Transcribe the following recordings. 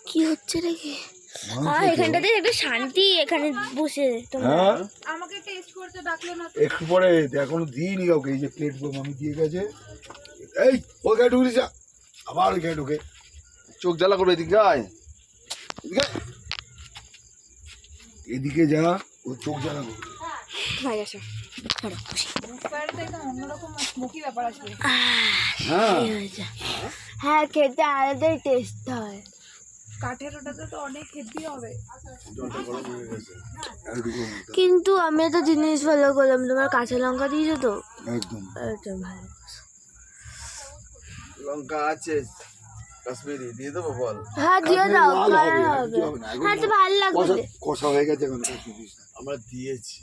কি হচ্ছে নাকি? এখানটাতে একটা শান্তি, এখানে বসে আমাকে টেস্ট করতে ডাকলো না একটু পরে এখনো দিইনি কাউকে। এই যে প্লেট মামি দিয়ে গেছে। এই ওই গায়ে ঢুকে যা, আবার ওই গায়ে ঢুকে চোখ জ্বালা করবে। এদিকে আয়, এদিকে যা, ও চোখ জ্বালা করবে। হ্যাঁ, খেতে আলাদাই টেস্ট হয়। কাঠের ওটাতে তো অনেক হেভি হবে। কিন্তু আমি একটা জিনিস ফলো করলাম, তোমার কাঁচা লঙ্কা দিয়েছো তো? একদম এটা ভালো। লঙ্কা আছে কাশ্মীরি, দিয়ে দেবো বল? হ্যাঁ দিয়ে দাও, ভালো হবে। হ্যাঁ তো ভালো লাগবে। কষা হয়ে গেছে এখন। আমরা দিয়েছি,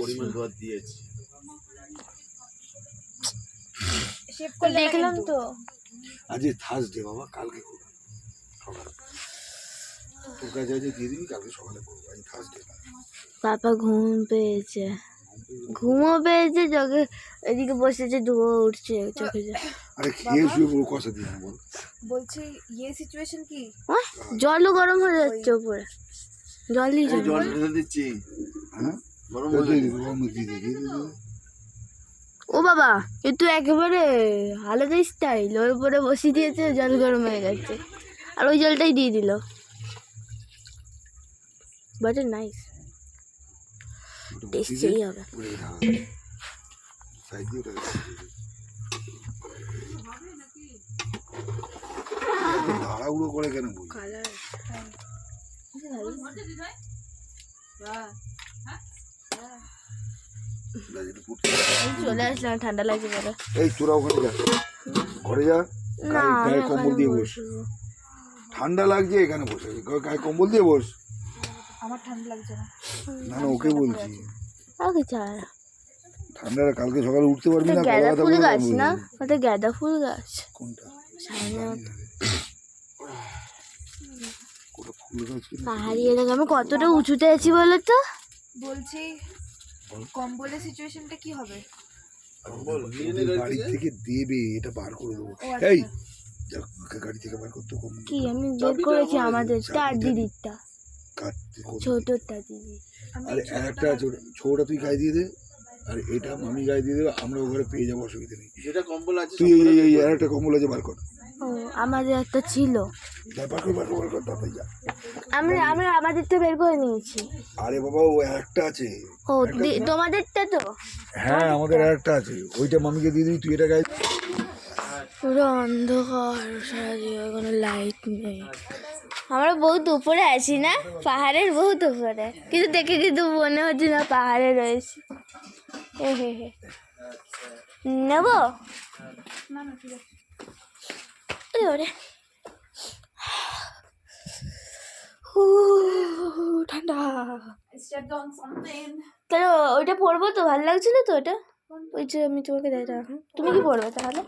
পরিমাণ ধোয়া দিয়েছি। দেখলাম তো। আজ থার্সডে বাবা, কালকে করবো সকালে। তোর কাছে আজ দিয়ে দিবি, কালকে সকালে করবো। আজ থার্সডে। পাপা ঘুম পেয়েছে, ঘুমও পেয়েছে, চোখে এদিকে বসেছে, ধোয়া উঠছে চোখে। আরে খেয়ে শুয়ে পুরো কষা দিয়ে বল। বলছি ইয়ে সিচুয়েশন কি? জলও গরম হয়ে যাচ্ছে উপরে, জলই জল ঢেলে দিচ্ছি। হ্যাঁ গরম ও বাবা, এ তো একেবারে আলাদা স্টাইল। ওর উপরে বসিয়ে দিয়েছে, জল গরম হয়ে গেছে, আর ওই জলটাই দিয়ে দিল। বাট নাইস, টেস্টি হবে। তাড়াহুড়ো করে কেন বলি? চলে আসলাম, ঠান্ডা লাগছে বলে। এই তোরা ওখানে যা, ঘরে যা, গায়ে কম্বল দিয়ে বস। ঠান্ডা লাগছে, এখানে বসে গায়ে কম্বল দিয়ে বস। আমার ঠান্ডা লাগছে না। না না, ওকে বলছি ঠান্ডা। কালকে সকালে উঠতে পারবি না। গাঁদা ফুল গাছ না, ওটা গাঁদা ফুল গাছ। কোনটা? পাহাড়ি এলাকা। আমি কতটা উঁচুতে আছি বলো তো? বলছি কম্বলের সিচুয়েশনটা কি হবে? বাড়ি থেকে দেবে, এটা বার করে দেবো। এই গাড়ি থেকে বার করতে কম কি? আমি বের করেছি আমাদের তার দিদিরটা, ছোটটা দিদি। আরে একটা ছোটটা তুই গায়ে দিয়ে দে, আর এটা মামি গায়ে দিয়ে দেবে। আমরা ওখানে পেয়ে যাবো, অসুবিধা নেই। যেটা কম্বল আছে তুই এই আর একটা কম্বল আছে, বার কর। ও আমাদের একটা ছিল, আমরা আমাদেরটা বের করে নিয়েছি। আরে বাবা, ও একটা আছে। ও তোমাদেরটা তো? হ্যাঁ আমাদের একটা আছে, ওইটা মামিকে দিয়ে দিবি। তুই এটা গায়ে। পুরো অন্ধকার, সারাদিকে কোনো লাইট নেই। আমরা বহুত উপরে আছি না, পাহাড়ের বহুত উপরে, কিন্তু দেখে কিন্তু মনে হচ্ছে না পাহাড়ে রয়েছি। নেবো ওরে, ঠান্ডা। তাহলে ওইটা পরবো তো? ভালো লাগছিল তো ওটা, ওই যে আমি তোমাকে দেখালাম। তুমি কি পরবে তাহলে?